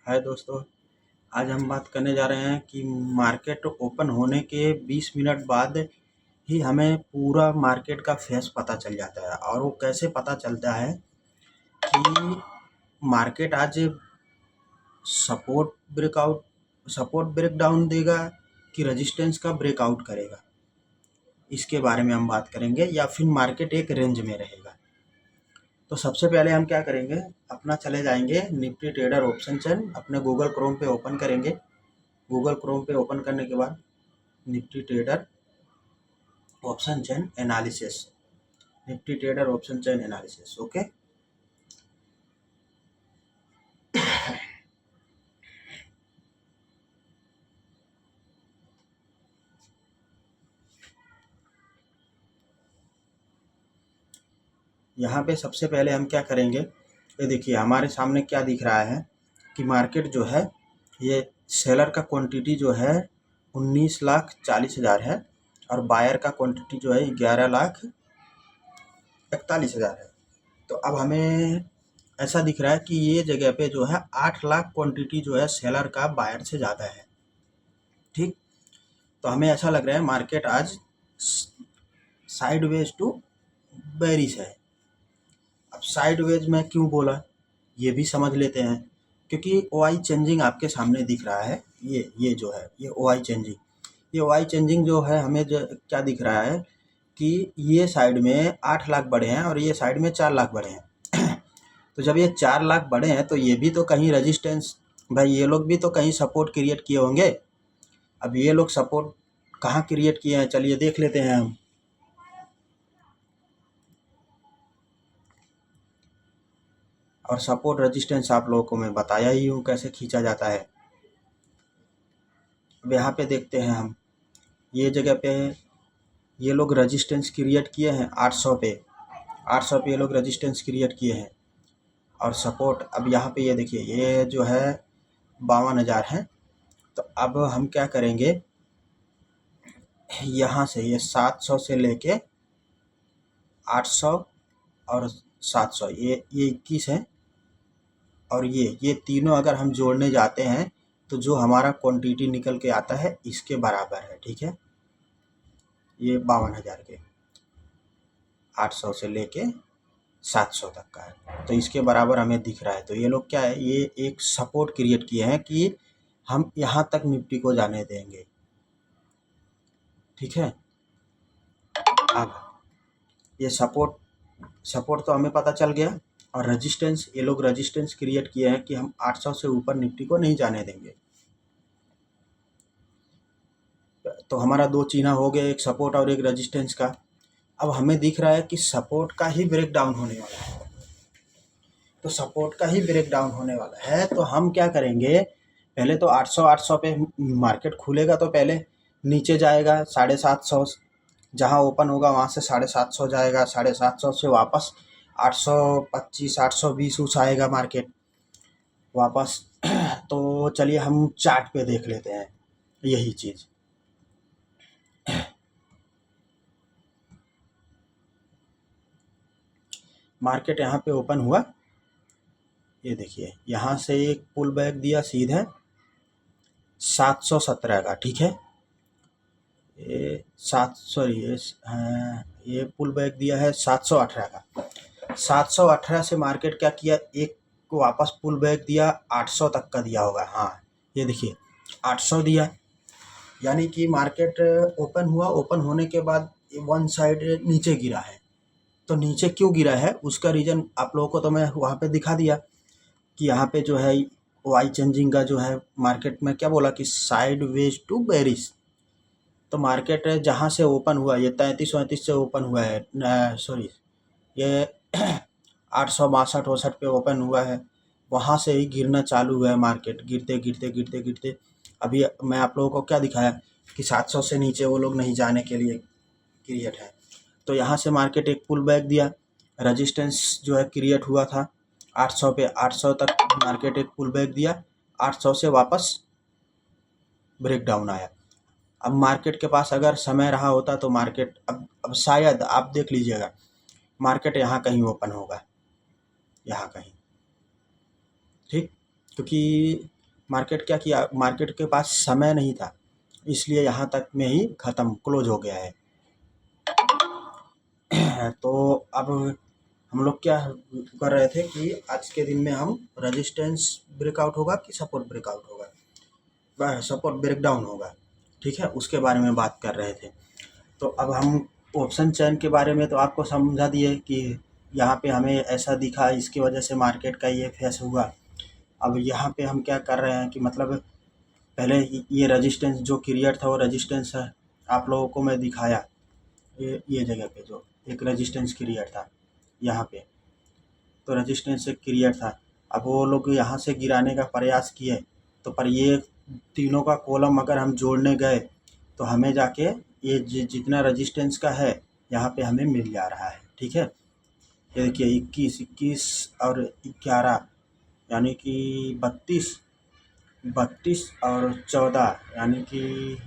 हाय दोस्तों। आज हम बात करने जा रहे हैं कि मार्केट ओपन होने के 20 मिनट बाद ही हमें पूरा मार्केट का फेस पता चल जाता है। और वो कैसे पता चलता है कि मार्केट आज सपोर्ट ब्रेकआउट सपोर्ट ब्रेकडाउन देगा कि रेजिस्टेंस का ब्रेकआउट करेगा, इसके बारे में हम बात करेंगे। या फिर मार्केट एक रेंज में रहेगा। तो सबसे पहले हम क्या करेंगे, अपना चले जाएंगे निफ्टी ट्रेडर ऑप्शन चेन, अपने गूगल क्रोम पे ओपन करेंगे। गूगल क्रोम पे ओपन करने के बाद Nifty trader option chain analysis, Nifty trader option chain analysis. Okay, यहाँ पे सबसे पहले हम क्या करेंगे, ये देखिए हमारे सामने क्या दिख रहा है कि मार्केट जो है ये सेलर का क्वांटिटी जो है 19,40,000 है और बायर का क्वांटिटी जो है 11,41,000 है। तो अब हमें ऐसा दिख रहा है कि ये जगह पे जो है 8 लाख क्वांटिटी जो है सेलर का बायर से ज़्यादा है। ठीक, तो हमें ऐसा लग रहा है मार्केट आज साइडवेज टू बेरिश है। अब साइडवेज में क्यों बोला ये भी समझ लेते हैं, क्योंकि ओआई चेंजिंग आपके सामने दिख रहा है। ये जो है ये ओआई चेंजिंग, ये ओआई चेंजिंग जो है हमें जो क्या दिख रहा है कि ये साइड में 8 लाख बढ़े हैं और ये साइड में 4 लाख बढ़े हैं। तो जब ये 4 लाख बढ़े हैं तो ये भी तो कहीं रेजिस्टेंस, भाई ये लोग भी तो कहीं सपोर्ट क्रिएट किए होंगे। अब ये लोग सपोर्ट कहाँ क्रिएट किए हैं, चलिए देख लेते हैं हम। और सपोर्ट रेजिस्टेंस आप लोगों को मैं बताया ही हूँ कैसे खींचा जाता है। अब यहाँ पे देखते हैं हम, ये जगह पे ये लोग रेजिस्टेंस क्रिएट किए हैं 800 पे, 800 पे ये लोग रेजिस्टेंस क्रिएट किए हैं। और सपोर्ट अब यहाँ पे ये देखिए ये जो है 52,000 है। तो अब हम क्या करेंगे, यहाँ से ये 700 से लेके 800 और 700 ये 21 है। और ये तीनों अगर हम जोड़ने जाते हैं तो जो हमारा क्वांटिटी निकल के आता है इसके बराबर है। ठीक है, ये 52,000 के 800 से लेके 700 तक का है, तो इसके बराबर हमें दिख रहा है। तो ये लोग क्या है, ये एक सपोर्ट क्रिएट किए हैं कि हम यहाँ तक निफ्टी को जाने देंगे। ठीक है, अब ये सपोर्ट तो हमें पता चल गया। और रेजिस्टेंस, ये लोग रेजिस्टेंस क्रिएट किए हैं कि हम 800 से ऊपर निफ्टी को नहीं जाने देंगे। तो हमारा दो चिन्ह हो गए, एक सपोर्ट और एक रेजिस्टेंस का। अब हमें दिख रहा है कि सपोर्ट का ही ब्रेक डाउन होने वाला है, तो सपोर्ट का ही ब्रेक डाउन होने वाला है। तो हम क्या करेंगे, पहले तो 800 पे मार्केट खुलेगा तो पहले नीचे जाएगा 750, जहाँ ओपन होगा वहाँ से 750 जाएगा, 750 से वापस 825 820 उस आएगा मार्केट वापस। तो चलिए हम चार्ट पे देख लेते हैं यही चीज़। मार्केट यहाँ पे ओपन हुआ, ये देखिए यहाँ से एक पुल बैक दिया सीधे 717 का। ठीक है, ये ये पुल बैक दिया है 718 का। 718 से मार्केट क्या किया, एक को वापस पुल बैक दिया 800 तक का दिया होगा। हाँ, ये देखिए 800 दिया, यानी कि मार्केट ओपन हुआ, ओपन होने के बाद वन साइड नीचे गिरा है। तो नीचे क्यों गिरा है उसका रीज़न आप लोगों को तो मैं वहाँ पे दिखा दिया कि यहाँ पे जो है वाई चेंजिंग का जो है मार्केट में क्या बोला कि साइड वेज टू बेरिश। तो मार्केट जहाँ से ओपन हुआ, ये 33-34 से ओपन हुआ है, सॉरी ये 862-68 पे ओपन हुआ है, वहाँ से ही गिरना चालू हुआ है मार्केट। गिरते गिरते गिरते गिरते अभी मैं आप लोगों को क्या दिखाया कि 700 से नीचे वो लोग नहीं जाने के लिए क्रिएट है। तो यहाँ से मार्केट एक पुल बैक दिया, रेजिस्टेंस जो है क्रिएट हुआ था 800 पे, 800 तक मार्केट एक पुल बैक दिया, 800 से वापस ब्रेक डाउन आया। अब मार्केट के पास अगर समय रहा होता तो मार्केट अब शायद आप देख लीजिएगा मार्केट यहाँ कहीं ओपन होगा, यहाँ कहीं। ठीक, क्योंकि मार्केट क्या किया, मार्केट के पास समय नहीं था, इसलिए यहाँ तक में ही ख़त्म क्लोज हो गया है। तो अब हम लोग क्या कर रहे थे कि आज के दिन में हम रेजिस्टेंस ब्रेकआउट होगा कि सपोर्ट ब्रेकआउट होगा, सपोर्ट ब्रेकडाउन होगा, ठीक है, उसके बारे में बात कर रहे थे। तो अब हम ऑप्शन चेन के बारे में तो आपको समझा दिए कि यहाँ पे हमें ऐसा दिखा, इसकी वजह से मार्केट का ये फेस हुआ। अब यहाँ पे हम क्या कर रहे हैं कि मतलब पहले ये रेजिस्टेंस जो क्रिएट था वो रेजिस्टेंस है, आप लोगों को मैं दिखाया, ये जगह पे जो एक रेजिस्टेंस क्रिएट था यहाँ पे, तो रेजिस्टेंस एक क्रिएट था। अब वो लोग यहाँ से गिराने का प्रयास किए, तो पर ये तीनों का कॉलम अगर हम जोड़ने गए तो हमें जाके ये जितना रेजिस्टेंस का है यहाँ पे हमें मिल जा रहा है, ठीक है। ये देखिए 21 और 11 यानी कि 32 और 14 यानी कि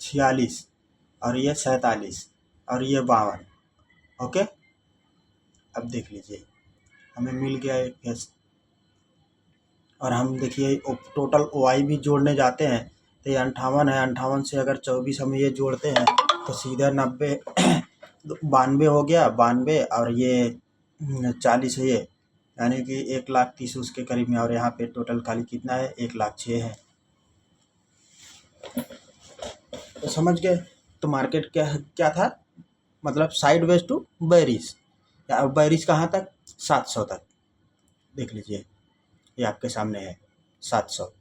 46 और ये 47 और ये 52। ओके, अब देख लीजिए हमें मिल गया एक फेस। और हम देखिए टोटल OI भी जोड़ने जाते हैं तो ये 58 है, 58 से अगर 24 हम ये जोड़ते हैं तो सीधा 90 92 हो गया, 92 और ये 40 है ये, यानी कि 1,30,000 उसके करीब में। और यहाँ पे टोटल खाली कितना है, 1,06,000 है। तो समझ गए, तो मार्केट क्या क्या था, मतलब साइडवेज टू बेरिश, या बेरिश कहाँ तक, 700 तक। देख लीजिए ये आपके सामने है 700,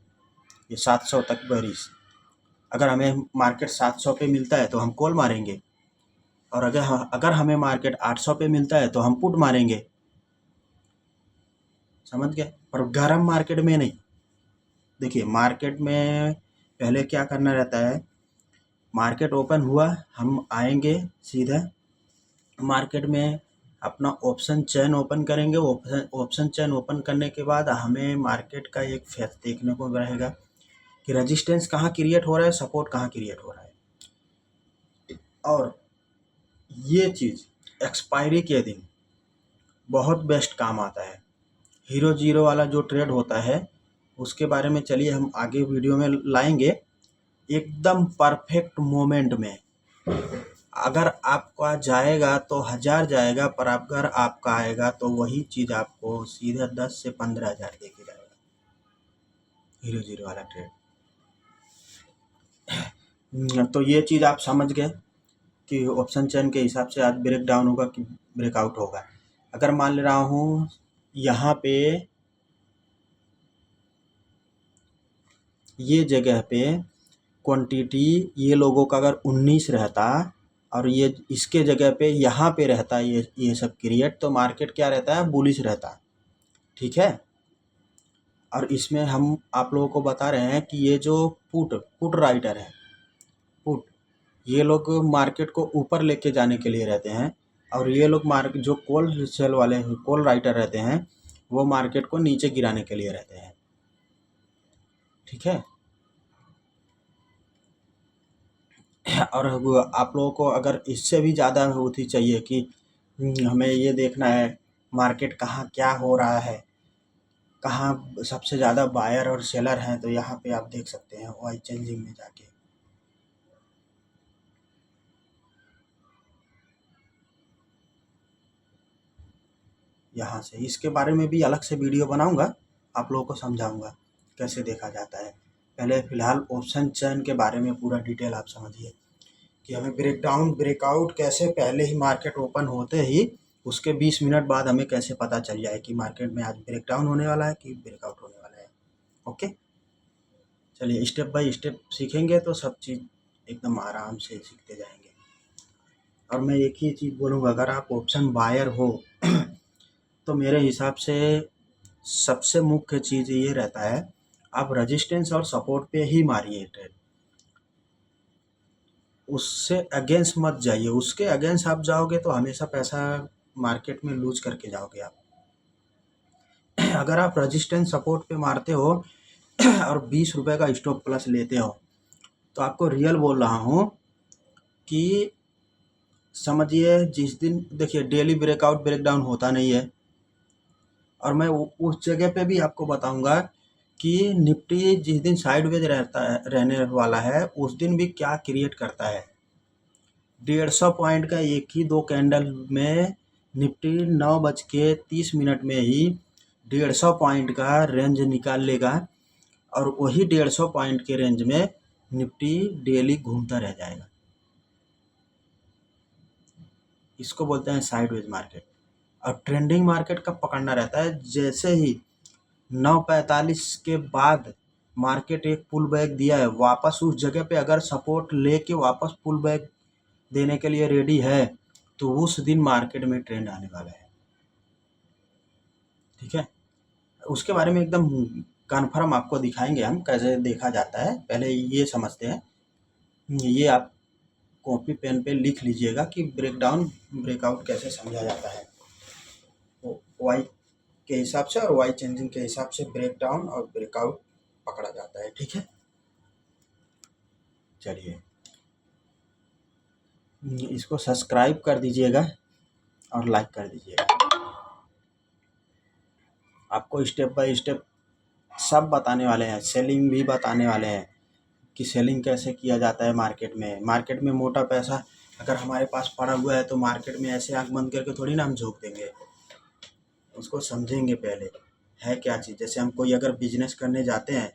ये 700 तक बेरिश। अगर हमें मार्केट 700 पे मिलता है तो हम कॉल मारेंगे, और अगर हमें मार्केट 800 पे मिलता है तो हम पुट मारेंगे, समझ गए। पर गर्म मार्केट में नहीं। देखिए मार्केट में पहले क्या करना रहता है, मार्केट ओपन हुआ, हम आएंगे सीधे मार्केट में, अपना ऑप्शन चेन ओपन करेंगे। ऑप्शन चेन ओपन करने के बाद हमें मार्केट का एक फेस देखने को रहेगा कि रेजिस्टेंस कहाँ क्रिएट हो रहा है, सपोर्ट कहाँ क्रिएट हो रहा है। और ये चीज़ एक्सपायरी के दिन बहुत बेस्ट काम आता है। हीरो जीरो वाला जो ट्रेड होता है उसके बारे में चलिए हम आगे वीडियो में लाएंगे, एकदम परफेक्ट मोमेंट में। अगर आपका जाएगा तो 1000 जाएगा, पर अगर आपका आएगा तो वही चीज़ आपको सीधा 10 से 15,000 दे के जाएगा, हीरो जीरो वाला ट्रेड। तो ये चीज़ आप समझ गए कि ऑप्शन चेन के हिसाब से आज ब्रेक डाउन होगा कि ब्रेकआउट होगा। अगर मान ले रहा हूँ यहाँ पे ये जगह पे क्वांटिटी ये लोगों का अगर 19 रहता और ये इसके जगह पे यहाँ पे रहता ये सब क्रिएट, तो मार्केट क्या रहता है, बुलिश रहता, ठीक है। और इसमें हम आप लोगों को बता रहे हैं कि ये जो पुट राइटर है, पुट, ये लोग मार्केट को ऊपर लेके जाने के लिए रहते हैं, और ये लोग मार्केट जो कॉल सेल वाले कॉल राइटर रहते हैं वो मार्केट को नीचे गिराने के लिए रहते हैं, ठीक है। और आप लोगों को अगर इससे भी ज़्यादा होती चाहिए कि हमें ये देखना है मार्केट कहाँ क्या हो रहा है, कहाँ सबसे ज़्यादा बायर और सेलर हैं, तो यहाँ पे आप देख सकते हैं OI चेंजिंग में जाके। यहाँ से इसके बारे में भी अलग से वीडियो बनाऊंगा, आप लोगों को समझाऊंगा कैसे देखा जाता है। पहले फ़िलहाल ऑप्शन चेन के बारे में पूरा डिटेल आप समझिए कि हमें ब्रेकडाउन ब्रेकआउट कैसे, पहले ही मार्केट ओपन होते ही उसके 20 मिनट बाद हमें कैसे पता चल जाए कि मार्केट में आज ब्रेकडाउन होने वाला है कि ब्रेकआउट होने वाला है। ओके, चलिए स्टेप बाय स्टेप सीखेंगे तो सब चीज़ एकदम आराम से सीखते जाएंगे। और मैं एक ही चीज़ बोलूँगा, अगर आप ऑप्शन बायर हो तो मेरे हिसाब से सबसे मुख्य चीज़ ये रहता है, आप रेजिस्टेंस और सपोर्ट पे ही मारिए ट्रेड, उससे अगेंस्ट मत जाइए। उसके अगेंस्ट आप जाओगे तो हमेशा पैसा मार्केट में लूज करके जाओगे आप। अगर आप रेजिस्टेंस सपोर्ट पे मारते हो और 20 रुपये का स्टॉप प्लस लेते हो, तो आपको रियल बोल रहा हूँ कि समझिए जिस दिन, देखिए डेली ब्रेकआउट ब्रेकडाउन होता नहीं है, और मैं उस जगह पे भी आपको बताऊंगा कि निफ्टी जिस दिन साइडवेज रहने वाला है उस दिन भी क्या क्रिएट करता है। 150 पॉइंट का एक ही दो कैंडल में निफ्टी 9:30 में ही 150 पॉइंट का रेंज निकाल लेगा और वही 150 पॉइंट के रेंज में निफ्टी डेली घूमता रह जाएगा। इसको बोलते हैं साइडवेज मार्केट। और ट्रेंडिंग मार्केट कब पकड़ना रहता है, जैसे ही 9:45 के बाद मार्केट एक पुल बैक दिया है, वापस उस जगह पे अगर सपोर्ट लेके वापस पुल बैक देने के लिए रेडी है तो उस दिन मार्केट में ट्रेंड आने वाला है। ठीक है, उसके बारे में एकदम कन्फर्म आपको दिखाएंगे हम कैसे देखा जाता है। पहले ये समझते हैं, ये आप कॉपी पेन पे लिख लीजिएगा कि ब्रेकडाउन ब्रेकआउट कैसे समझा जाता है। वाई के हिसाब से और वाई चेंजिंग के हिसाब से ब्रेकडाउन और ब्रेकआउट पकड़ा जाता है। ठीक है, चलिए इसको सब्सक्राइब कर दीजिएगा और लाइक कर दीजिएगा। आपको स्टेप बाय स्टेप सब बताने वाले हैं, सेलिंग भी बताने वाले हैं कि सेलिंग कैसे किया जाता है मार्केट में। मार्केट में मोटा पैसा अगर हमारे पास पड़ा हुआ है तो मार्केट में ऐसे आंख बंद करके थोड़ी ना हम झोंक देंगे, उसको समझेंगे पहले है क्या चीज़। जैसे हम कोई अगर बिजनेस करने जाते हैं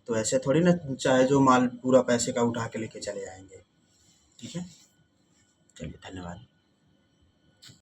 तो ऐसे थोड़ी ना चाहे जो माल पूरा पैसे का उठा के लेके चले आएंगे। ठीक है, चलिए धन्यवाद।